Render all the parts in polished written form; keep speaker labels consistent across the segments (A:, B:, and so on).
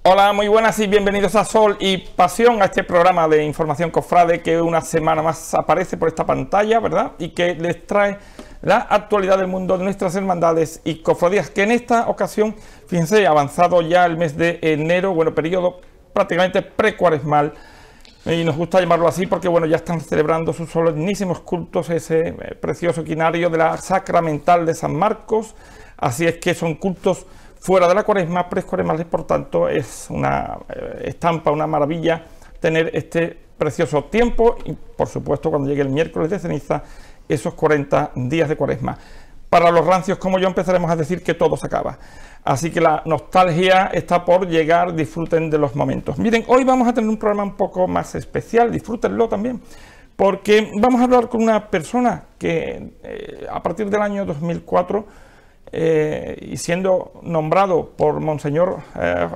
A: Hola, muy buenas y bienvenidos a Sol y Pasión, a este programa de información cofrade que una semana más aparece por esta pantalla, ¿verdad? Y que les trae la actualidad del mundo de nuestras hermandades y cofradías, que en esta ocasión, fíjense, avanzado ya el mes de enero, bueno, periodo prácticamente precuaresmal, y nos gusta llamarlo así porque, bueno, ya están celebrando sus solemnísimos cultos, ese precioso quinario de la Sacramental de San Marcos, así es que son cultos fuera de la cuaresma, precuaresmales, por tanto es una estampa, una maravilla tener este precioso tiempo y por supuesto cuando llegue el miércoles de ceniza, esos 40 días de cuaresma. Para los rancios como yo empezaremos a decir que todo se acaba, así que la nostalgia está por llegar, disfruten de los momentos. Miren, hoy vamos a tener un programa un poco más especial, disfrútenlo también, porque vamos a hablar con una persona que a partir del año 2004 y siendo nombrado por Monseñor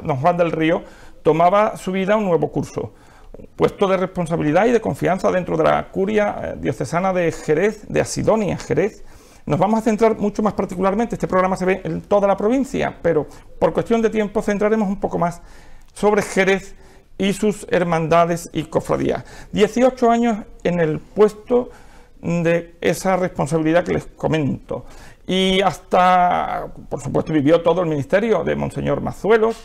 A: Don Juan del Río, tomaba su vida un nuevo curso, un puesto de responsabilidad y de confianza dentro de la curia diocesana de Jerez, de Asidonia, Jerez. Nos vamos a centrar mucho más particularmente, este programa se ve en toda la provincia, pero por cuestión de tiempo centraremos un poco más sobre Jerez y sus hermandades y cofradías. 18 años en el puesto de esa responsabilidad que les comento. Y hasta, por supuesto, vivió todo el ministerio de Monseñor Mazuelos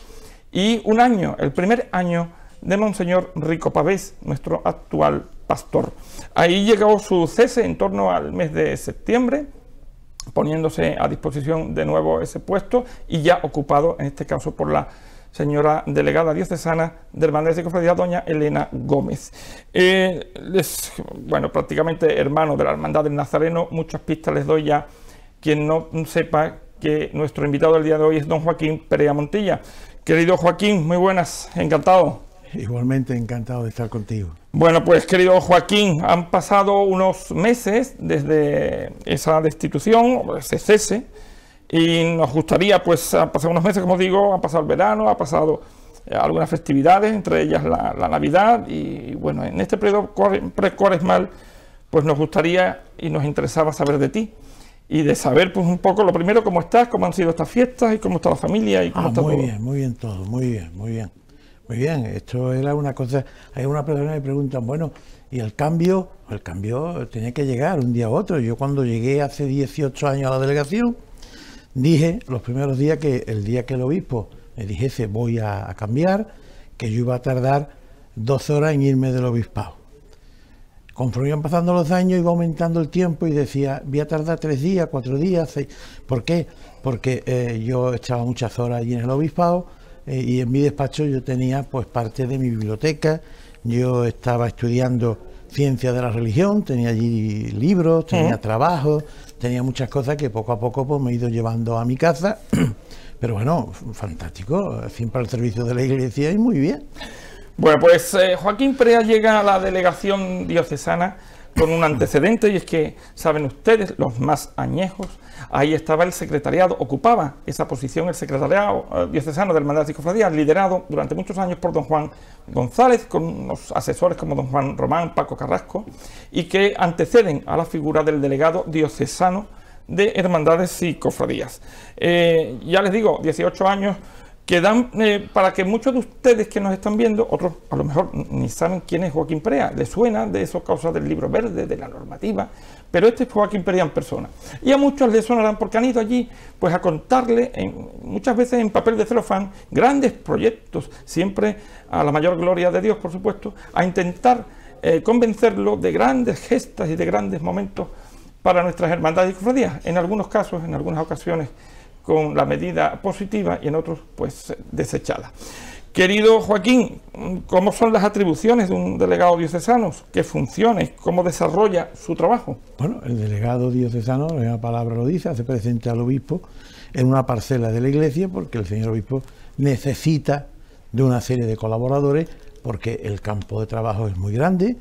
A: y un año, el primer año de Monseñor Rico Pavés, nuestro actual pastor. Ahí llegó su cese en torno al mes de septiembre, poniéndose a disposición de nuevo ese puesto y ya ocupado, en este caso, por la señora delegada diocesana de Hermandades y Cofradías, doña Elena Gómez. Es, bueno, prácticamente hermano de la Hermandad del Nazareno, muchas pistas les doy ya. Quien no sepa que nuestro invitado del día de hoy es don Joaquín Perea Montilla. Querido Joaquín, muy buenas, encantado.
B: Igualmente encantado de estar contigo.
A: Bueno, pues querido Joaquín, han pasado unos meses desde esa destitución, ese cese, y nos gustaría, pues, han pasado unos meses, como digo, ha pasado el verano, ha pasado algunas festividades, entre ellas la Navidad, y bueno, en este periodo precuaresmal, pues nos gustaría y nos interesaba saber de ti. Y de saber, pues, un poco, lo primero, cómo estás, cómo han sido estas fiestas y cómo está la familia y cómo está todo.
B: Muy bien todo, muy bien. Muy bien, esto era una cosa, hay una persona que me preguntan, bueno, ¿y el cambio? El cambio tenía que llegar un día a otro. Yo cuando llegué hace 18 años a la delegación, dije los primeros días que el día que el obispo me dijese voy a cambiar, que yo iba a tardar 12 horas en irme del obispado. Conforme iban pasando los años, iba aumentando el tiempo y decía, voy a tardar 3 días, 4 días, 6. ¿Por qué? Porque yo echaba muchas horas allí en el obispado y en mi despacho yo tenía pues parte de mi biblioteca, yo estaba estudiando ciencia de la religión, tenía allí libros, tenía trabajos, tenía muchas cosas que poco a poco pues me he ido llevando a mi casa, pero bueno, fantástico, siempre al servicio de la iglesia y muy bien.
A: Bueno, pues Joaquín Perea llega a la delegación diocesana con un antecedente, y es que, saben ustedes, los más añejos, ahí estaba el secretariado, ocupaba esa posición el secretariado diocesano de Hermandades y Cofradías, liderado durante muchos años por don Juan González, con unos asesores como don Juan Román, Paco Carrasco, y que anteceden a la figura del delegado diocesano de Hermandades y Cofradías. Ya les digo, 18 años que dan para que muchos de ustedes que nos están viendo, otros a lo mejor ni saben quién es Joaquín Perea, les suena de esas cosas del libro verde, de la normativa, pero este es Joaquín Perea en persona. Y a muchos les sonarán porque han ido allí pues a contarle, muchas veces en papel de celofán, grandes proyectos, siempre a la mayor gloria de Dios, por supuesto, a intentar convencerlo de grandes gestas y de grandes momentos para nuestras hermandades y cofradías, en algunos casos, en algunas ocasiones, con la medida positiva y en otros pues desechada. Querido Joaquín, ¿cómo son las atribuciones de un delegado diocesano? ¿Qué funciones? ¿Cómo desarrolla su trabajo?
B: Bueno, el delegado diocesano, la misma palabra lo dice, hace presente al obispo en una parcela de la iglesia porque el señor obispo necesita de una serie de colaboradores porque el campo de trabajo es muy grande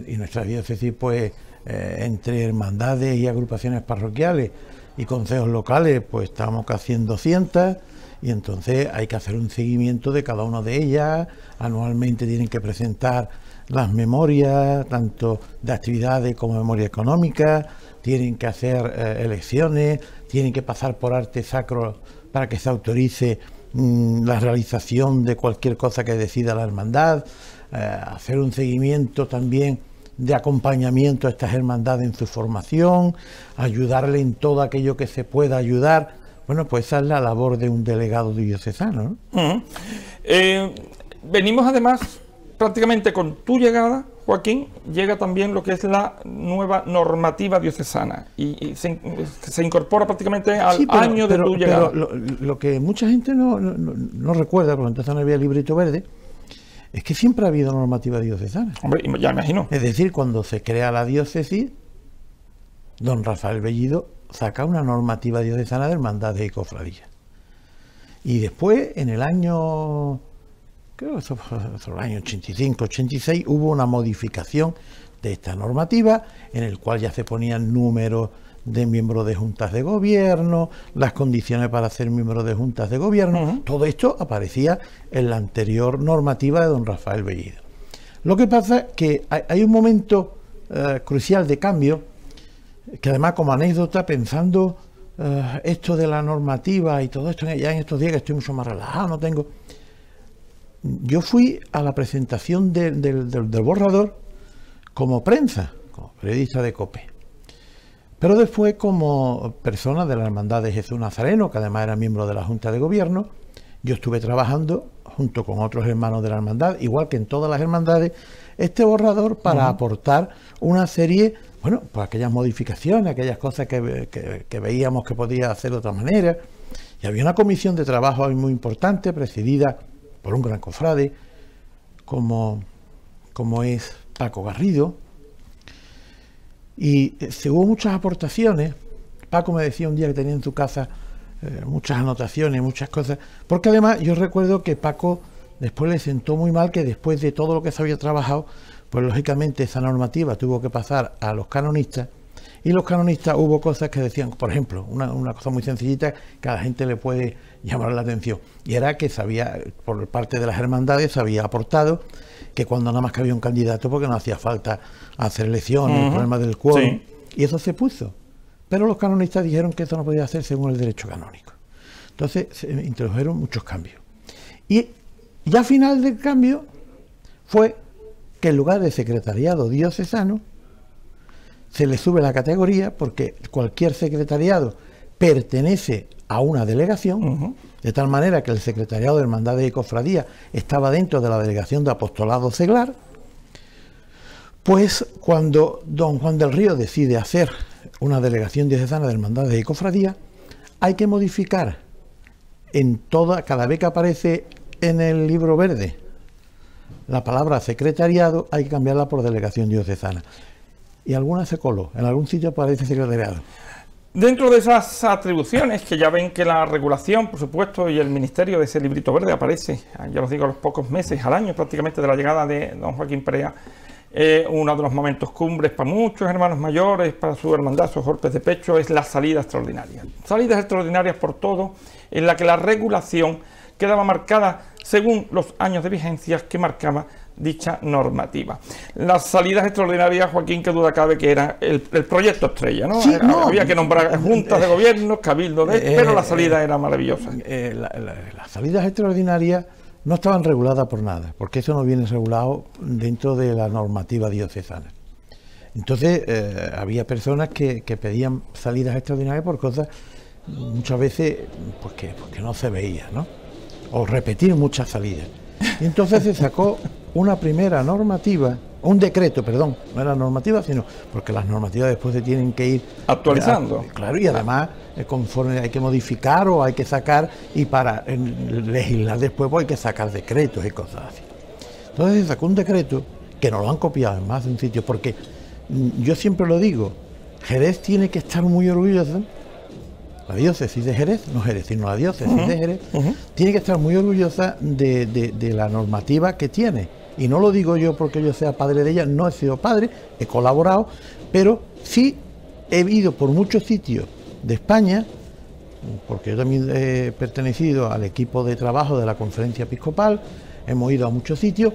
B: y nuestra diócesis pues entre hermandades y agrupaciones parroquiales y consejos locales, pues estamos casi en 200 y entonces hay que hacer un seguimiento de cada una de ellas. Anualmente tienen que presentar las memorias, tanto de actividades como memoria económica, tienen que hacer elecciones, tienen que pasar por arte sacro para que se autorice la realización de cualquier cosa que decida la hermandad, hacer un seguimiento también de acompañamiento a estas hermandades en su formación, ayudarle en todo aquello que se pueda ayudar. Bueno, pues esa es la labor de un delegado diocesano, ¿no?
A: Venimos además, prácticamente con tu llegada, Joaquín, llega también lo que es la nueva normativa diocesana y se incorpora prácticamente al año de tu llegada.
B: Pero lo que mucha gente no recuerda, porque entonces no había librito verde, es que siempre ha habido normativa diocesana.
A: Hombre, ya me imagino.
B: Es decir, cuando se crea la diócesis, don Rafael Bellido saca una normativa diocesana de hermandades y cofradías. Y después, en el año, creo que eso fue el año 85, 86, hubo una modificación de esta normativa, en el cual ya se ponían números de miembros de juntas de gobierno, las condiciones para ser miembro de juntas de gobierno. Todo esto aparecía en la anterior normativa de don Rafael Bellido. Lo que pasa es que hay un momento crucial de cambio, que además, como anécdota, pensando esto de la normativa y todo esto, ya en estos días que estoy mucho más relajado, no tengo... Yo fui a la presentación del borrador como prensa, como periodista de COPE. Pero después, como persona de la Hermandad de Jesús Nazareno, que además era miembro de la Junta de Gobierno, yo estuve trabajando junto con otros hermanos de la hermandad, igual que en todas las hermandades, este borrador para aportar una serie, bueno, pues aquellas modificaciones, aquellas cosas que veíamos que podía hacer de otra manera. Y había una comisión de trabajo muy importante, presidida por un gran cofrade, como es Paco Garrido. Y se hubo muchas aportaciones. Paco me decía un día que tenía en su casa muchas anotaciones, muchas cosas, porque además yo recuerdo que Paco después le sentó muy mal que después de todo lo que se había trabajado, pues lógicamente esa normativa tuvo que pasar a los canonistas, y los canonistas hubo cosas que decían, por ejemplo, una cosa muy sencillita que a la gente le puede llamar la atención, y era que se había, por parte de las hermandades, se había aportado que cuando nada más que había un candidato, porque no hacía falta hacer elecciones, el problema del quórum, sí. Y eso se puso. Pero los canonistas dijeron que eso no podía hacer según el derecho canónico. Entonces se introdujeron muchos cambios. Y ya al final del cambio fue que en lugar de secretariado diocesano se le sube la categoría, porque cualquier secretariado pertenece a una delegación, de tal manera que el secretariado de Hermandades y Cofradías estaba dentro de la delegación de Apostolado Seglar. Pues cuando don Juan del Río decide hacer una delegación diocesana de Hermandades y Cofradías, hay que modificar cada vez que aparece en el libro verde la palabra secretariado, hay que cambiarla por delegación diocesana. Y alguna se coló, en algún sitio aparece secretariado.
A: Dentro de esas atribuciones, que ya ven que la regulación, por supuesto, y el ministerio de ese librito verde aparece, ya os digo, a los pocos meses, al año prácticamente de la llegada de don Joaquín Perea, uno de los momentos cumbres para muchos hermanos mayores, para su hermandad, sus golpes de pecho, es la salida extraordinaria. Salidas extraordinarias por todo, en la que la regulación quedaba marcada según los años de vigencia que marcaba dicha normativa. Las salidas extraordinarias, Joaquín, que duda cabe que era el proyecto estrella, ¿no? Sí, había que nombrar juntas de gobierno, cabildo pero la salida era maravillosa.
B: Las salidas extraordinarias no estaban reguladas por nada, porque eso no viene regulado dentro de la normativa diocesana. Entonces había personas que pedían salidas extraordinarias por cosas muchas veces pues que no se veía, ¿no? O repetir muchas salidas. Y entonces se sacó una primera normativa, un decreto, perdón, no era normativa, sino porque las normativas después se tienen que ir
A: actualizando.
B: Claro, y además conforme hay que modificar o hay que sacar, y para legislar después pues hay que sacar decretos y cosas así. Entonces se sacó un decreto que nos lo han copiado en más de un sitio, porque yo siempre lo digo, Jerez tiene que estar muy orgullosa. La diócesis de Jerez, no Jerez, sino la diócesis de Jerez, tiene que estar muy orgullosa de la normativa que tiene. Y no lo digo yo porque yo sea padre de ella, no he sido padre, he colaborado, pero sí he ido por muchos sitios de España, porque yo también he pertenecido al equipo de trabajo de la Conferencia Episcopal, hemos ido a muchos sitios,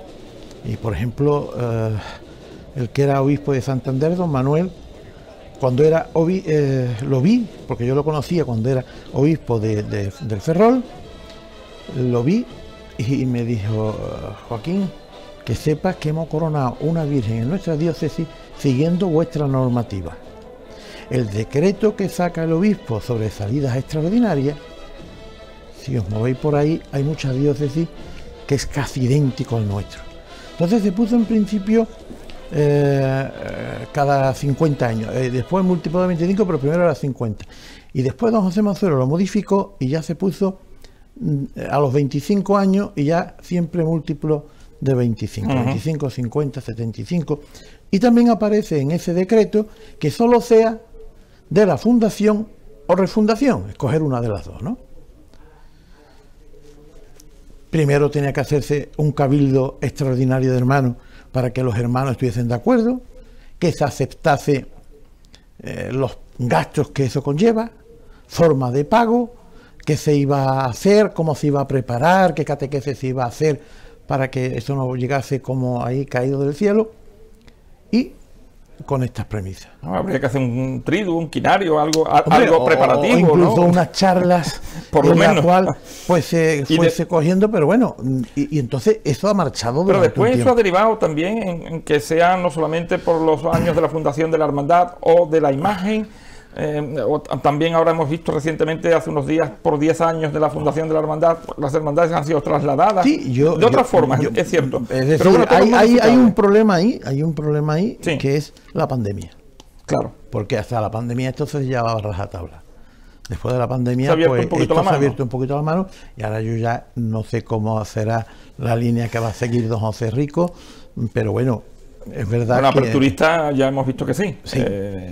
B: y por ejemplo, el que era obispo de Santander, don Manuel, cuando era lo vi, porque yo lo conocía cuando era obispo del Ferrol, lo vi y me dijo: Joaquín, que sepas que hemos coronado una virgen en nuestra diócesis siguiendo vuestra normativa. El decreto que saca el obispo sobre salidas extraordinarias, si os movéis por ahí, hay muchas diócesis que es casi idéntico al nuestro. Entonces se puso en principio cada 50 años, después múltiplo de 25, pero primero era 50. Y después don José Manzuelo lo modificó y ya se puso a los 25 años y ya siempre múltiplo de 25, 25, 50, 75. Y también aparece en ese decreto que solo sea de la fundación o refundación, escoger una de las dos, ¿no? Primero tenía que hacerse un cabildo extraordinario de hermanos para que los hermanos estuviesen de acuerdo, que se aceptase los gastos que eso conlleva, forma de pago, qué se iba a hacer, cómo se iba a preparar, qué catequesis se iba a hacer para que eso no llegase como ahí caído del cielo, y con estas premisas.
A: No, habría que hacer un triduo, un quinario, algo preparativo,
B: o incluso
A: ¿no?
B: unas charlas
A: por lo
B: en
A: menos.
B: la cual pues se fuese cogiendo, pero bueno, y entonces eso ha marchado durante
A: Pero después
B: un
A: eso
B: tiempo.
A: ha derivado también en que sea no solamente por los años de la fundación de la hermandad o de la imagen, también ahora hemos visto recientemente, hace unos días, por 10 años de la fundación de la hermandad, las hermandades han sido trasladadas de otra forma, es cierto.
B: Es decir,
A: pero bueno,
B: hay un problema ahí,
A: sí,
B: que es la pandemia.
A: Claro.
B: Porque hasta la pandemia esto se llevaba a rajatabla. Después de la pandemia,
A: Se ha abierto
B: pues
A: un poquito
B: esto
A: la
B: se ha
A: mano.
B: abierto un poquito la mano, y ahora yo ya no sé cómo será la línea que va a seguir don José Rico, pero bueno, es verdad
A: Bueno,
B: que...
A: aperturista ya hemos visto que sí.
B: Sí.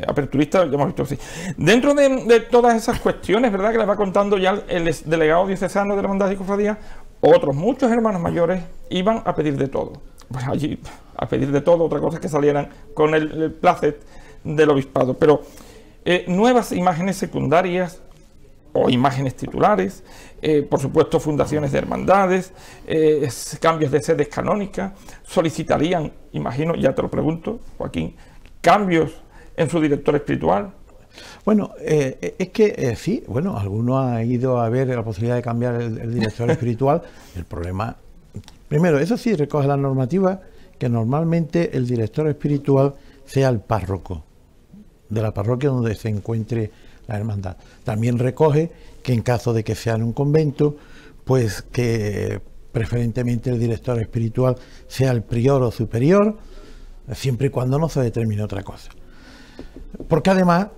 A: Aperturista ya hemos visto que sí. Dentro de todas esas cuestiones, ¿verdad?, que les va contando ya el delegado diocesano de la Hermandad y Cofradía, otros muchos hermanos mayores iban a pedir de todo. Pues allí, a pedir de todo, otra cosa es que salieran con el placet del obispado. Pero nuevas imágenes secundarias o imágenes titulares, por supuesto fundaciones de hermandades, cambios de sedes canónicas, solicitarían, imagino, ya te lo pregunto, Joaquín, cambios en su director espiritual.
B: Bueno, es que sí, bueno, algunos han ido a ver la posibilidad de cambiar el director espiritual. El problema, primero, eso sí, recoge la normativa, que normalmente el director espiritual sea el párroco de la parroquia donde se encuentre la hermandad. También recoge que en caso de que sea en un convento, pues que preferentemente el director espiritual sea el prior o superior, siempre y cuando no se determine otra cosa. Porque además,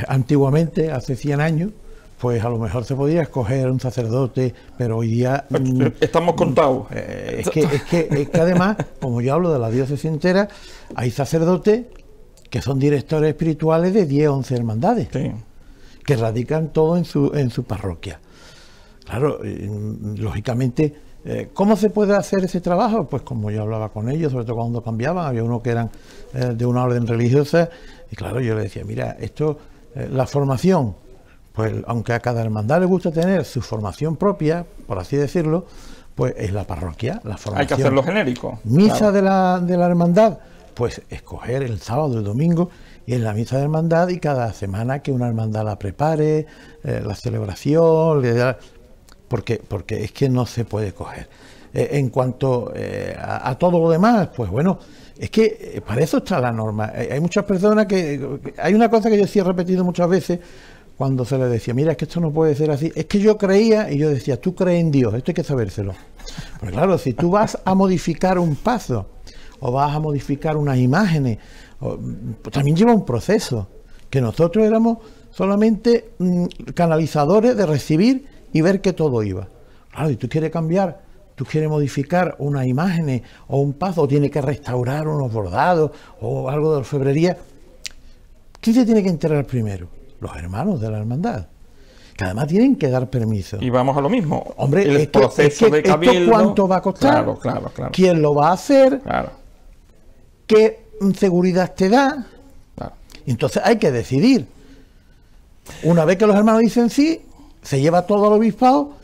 B: antiguamente, hace 100 años, pues a lo mejor se podía escoger un sacerdote, pero hoy día...
A: Estamos contados.
B: Es que además, como yo hablo de la diócesis entera, hay sacerdotes que son directores espirituales de 10 o 11 hermandades,
A: Sí.
B: que radican todo en su parroquia. Claro, lógicamente, ¿cómo se puede hacer ese trabajo? Pues como yo hablaba con ellos, sobre todo cuando cambiaban, había unos que eran de una orden religiosa, y claro, yo les decía, mira, esto, la formación, pues aunque a cada hermandad le gusta tener su formación propia, por así decirlo, pues es la parroquia, la formación.
A: Hay que hacerlo genérico.
B: Misa
A: claro.
B: de la hermandad, pues escoger el sábado, el domingo, y en la misa de hermandad, y cada semana que una hermandad la prepare, la celebración, porque es que no se puede coger. En cuanto a todo lo demás, pues bueno, es que para eso está la norma. Hay muchas personas que... Hay una cosa que yo sí he repetido muchas veces, cuando se les decía, mira, es que esto no puede ser así. Es que yo creía, y yo decía, tú crees en Dios, esto hay que sabérselo. Pero claro, si tú vas a modificar un paso, o vas a modificar unas imágenes, pues también lleva un proceso, que nosotros éramos solamente canalizadores de recibir y ver que todo iba. Claro, y tú quieres cambiar, tú quieres modificar unas imágenes o un paso, o tienes que restaurar unos bordados o algo de orfebrería. ¿Quién se tiene que enterar primero? Los hermanos de la hermandad, que además tienen que dar permiso.
A: Y vamos a lo mismo.
B: Hombre,
A: el
B: esto,
A: proceso de cabildo.
B: ¿esto cuánto va a costar?
A: Claro.
B: ¿Quién lo va a hacer?
A: Claro.
B: ¿Qué seguridad te da?
A: Claro.
B: Entonces hay que decidir. Una vez que los hermanos dicen sí, se lleva todo al obispado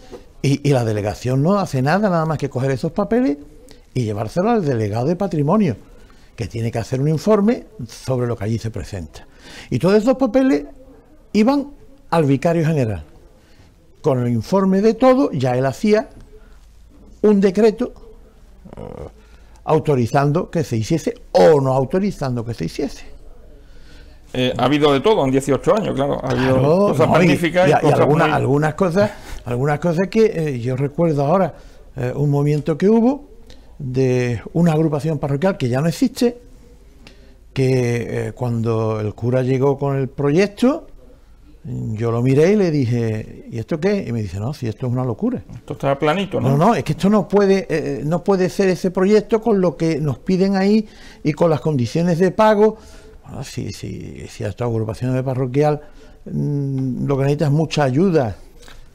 B: y la delegación no hace nada más que coger esos papeles y llevárselo al delegado de patrimonio, que tiene que hacer un informe sobre lo que allí se presenta. Y todos esos papeles iban al vicario general, con el informe de todo, ya él hacía un decreto autorizando que se hiciese o no autorizando que se hiciese.
A: Ha habido de todo en 18 años, claro. Ha habido
B: Claro,
A: cosas
B: no,
A: magníficas y cosas
B: algunas cosas que yo recuerdo ahora, un movimiento que hubo de una agrupación parroquial que ya no existe, que cuando el cura llegó con el proyecto, yo lo miré y le dije, ¿y esto qué? Y me dice, no, si esto es una locura.
A: Esto está planito, ¿no?
B: No, es que esto no puede ser ese proyecto con lo que nos piden ahí y con las condiciones de pago. Bueno, si a esta agrupación de parroquial lo que necesita es mucha ayuda,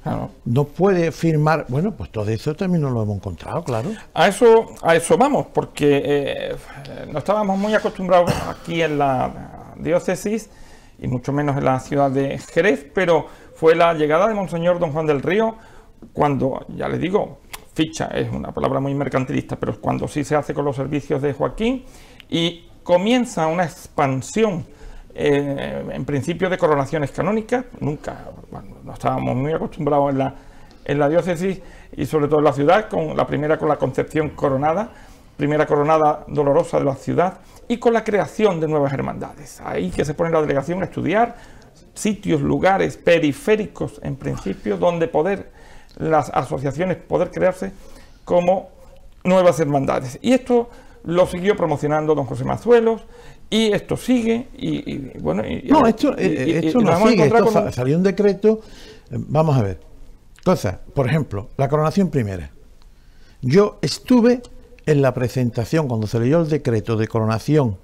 B: claro, no puede firmar. Bueno, pues todo eso también no lo hemos encontrado, claro.
A: A eso vamos, porque no estábamos muy acostumbrados aquí en la diócesis y mucho menos en la ciudad de Jerez, pero fue la llegada de Monseñor Don Juan del Río cuando, ya les digo, ficha es una palabra muy mercantilista, pero cuando sí se hace con los servicios de Joaquín, y comienza una expansión en principio de coronaciones canónicas. Nunca, bueno, no estábamos muy acostumbrados en la diócesis y sobre todo en la ciudad, con la primera con la Concepción coronada, primera coronada dolorosa de la ciudad, y con la creación de nuevas hermandades. Ahí que se pone la delegación a estudiar sitios, lugares periféricos en principio, donde las asociaciones poder crearse como nuevas hermandades. Y esto lo siguió promocionando don José Mazuelos, y esto sigue,
B: esto no sigue, esto salió un decreto. Vamos a ver, cosas, por ejemplo, la coronación primera. Yo estuve en la presentación, cuando se leyó el decreto de coronación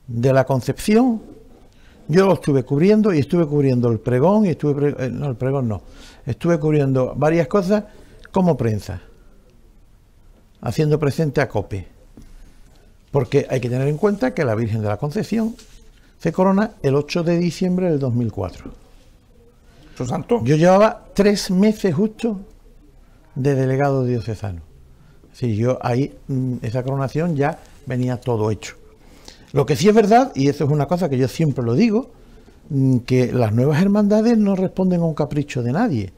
B: de la Concepción, yo lo estuve cubriendo, y estuve cubriendo el pregón, y estuve cubriendo varias cosas como prensa, haciendo presente a COPE. Porque hay que tener en cuenta que la Virgen de la Concepción se corona el 8 de diciembre del 2004.
A: ¿Su santo?
B: Yo llevaba 3 meses justo de delegado diocesano. Sí, yo ahí, esa coronación ya venía todo hecho. Lo que sí es verdad, y eso es una cosa que yo siempre lo digo, que las nuevas hermandades no responden a un capricho de nadie.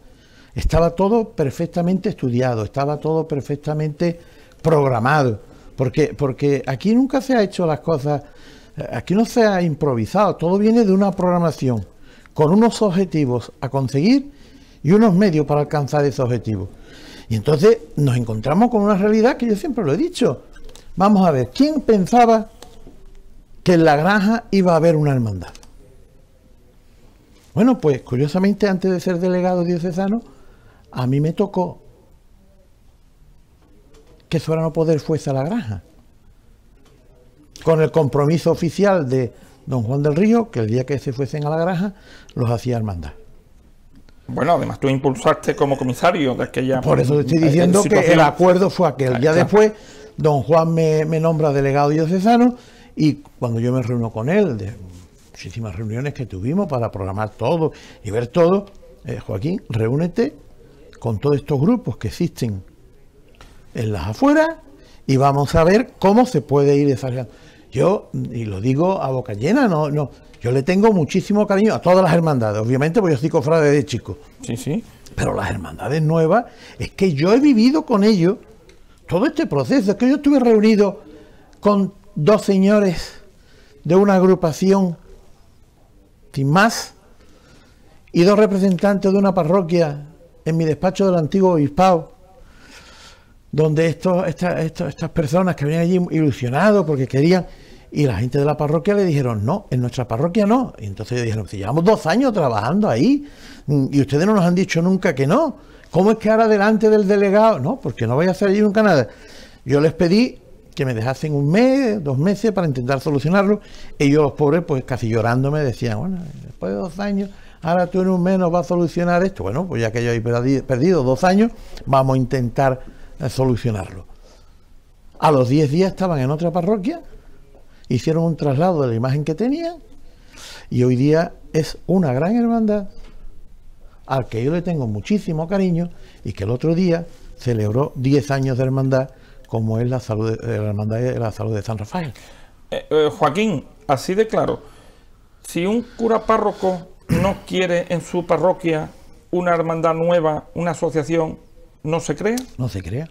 B: Estaba todo perfectamente estudiado, estaba todo perfectamente programado. Porque aquí nunca se ha hecho las cosas, aquí no se ha improvisado, todo viene de una programación, con unos objetivos a conseguir y unos medios para alcanzar esos objetivos. Y entonces nos encontramos con una realidad que yo siempre lo he dicho. Vamos a ver, ¿quién pensaba que en La Granja iba a haber una hermandad? Bueno, pues curiosamente, antes de ser delegado diocesano, a mí me tocó que Soberano Poder fuese a La Granja, con el compromiso oficial de don Juan del Río, que el día que se fuesen a La Granja los hacía hermandad.
A: Bueno, además tú impulsaste como comisario de aquella...
B: Por eso te estoy diciendo que el acuerdo fue aquel. Ya después don Juan me nombra delegado diocesano, y cuando yo me reúno con él, de muchísimas reuniones que tuvimos para programar todo y ver todo, Joaquín, reúnete con todos estos grupos que existen en las afueras y vamos a ver cómo se puede ir desarrollando. Yo, y lo digo a boca llena, yo le tengo muchísimo cariño a todas las hermandades, obviamente, porque yo soy cofrade de chico.
A: Sí, sí.
B: Pero las hermandades nuevas, es que yo he vivido con ellos todo este proceso. Es que yo estuve reunido con 2 señores de una agrupación, sin más, y 2 representantes de una parroquia en mi despacho del antiguo obispado, donde estas personas que venían allí ilusionados porque querían, y la gente de la parroquia le dijeron, no, en nuestra parroquia no. Y entonces ellos dijeron, si llevamos 2 años trabajando ahí, y ustedes no nos han dicho nunca que no, ¿cómo es que ahora delante del delegado? No, porque no voy a hacer allí nunca nada. Yo les pedí que me dejasen 1 mes, 2 meses para intentar solucionarlo. Ellos, los pobres, pues casi llorando me decían, bueno, después de 2 años, ahora tú en 1 mes nos vas a solucionar esto. Bueno, pues ya que yo he perdido 2 años, vamos a intentar solucionarlo. A los 10 días estaban en otra parroquia, hicieron un traslado de la imagen que tenían, y hoy día es una gran hermandad al que yo le tengo muchísimo cariño, y que el otro día celebró 10 años de hermandad, como es la hermandad de la salud de San Rafael.
A: Joaquín, así de claro, si un cura párroco no quiere en su parroquia una hermandad nueva, una asociación, no se crea?
B: No se crea.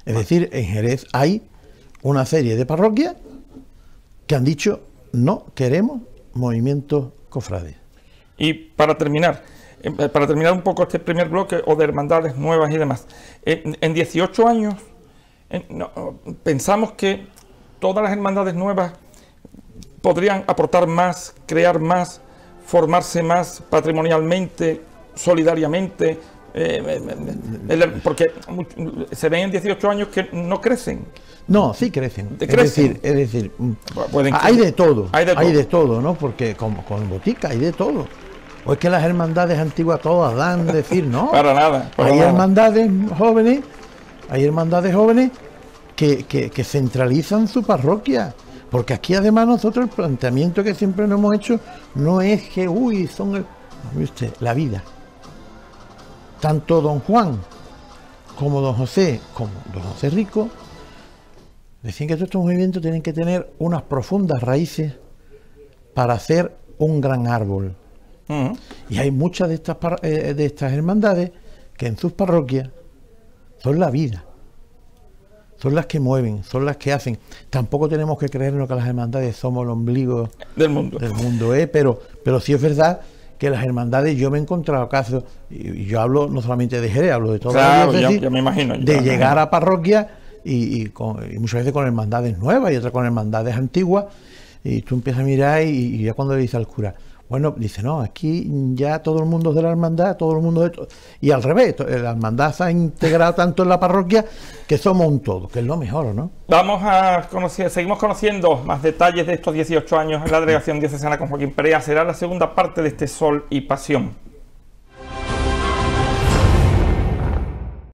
B: Es decir, en Jerez hay una serie de parroquias que han dicho no queremos movimientos cofrades.
A: Y para terminar un poco este primer bloque o de hermandades nuevas y demás, en 18 años pensamos que todas las hermandades nuevas podrían aportar más, crear más, formarse más patrimonialmente, solidariamente, porque se ven en 18 años que no crecen.
B: No, sí crecen.
A: ¿Crecen?
B: Es decir, hay de todo,
A: hay de todo,
B: ¿no? Porque como con botica hay de todo. O es que las hermandades antiguas todas dan, decir, no.
A: Para nada.
B: Hay hermandades jóvenes que centralizan su parroquia. Porque aquí además nosotros el planteamiento que siempre nos hemos hecho no es que, son no, mire usted, la vida. Tanto don Juan como don José Rico decían que todos estos movimientos tienen que tener unas profundas raíces para hacer un gran árbol. Y hay muchas de estas hermandades que en sus parroquias son la vida. Son las que mueven, son las que hacen. Tampoco tenemos que creernos que las hermandades somos el ombligo
A: del mundo,
B: pero sí es verdad que las hermandades, yo me he encontrado casos, y yo hablo no solamente de Jerez, hablo de todas las diócesis,
A: ya me imagino,
B: de llegar a parroquias y muchas veces con hermandades nuevas y otras con hermandades antiguas, y tú empiezas a mirar y ya cuando le dices al cura, bueno, dice, no, aquí ya todo el mundo es de la hermandad, todo el mundo y al revés, la hermandad se ha integrado tanto en la parroquia que somos un todo, que es lo mejor, ¿no?
A: Seguimos conociendo más detalles de estos 18 años en la delegación diocesana con Joaquín Perea. Será la segunda parte de este Sol y Pasión.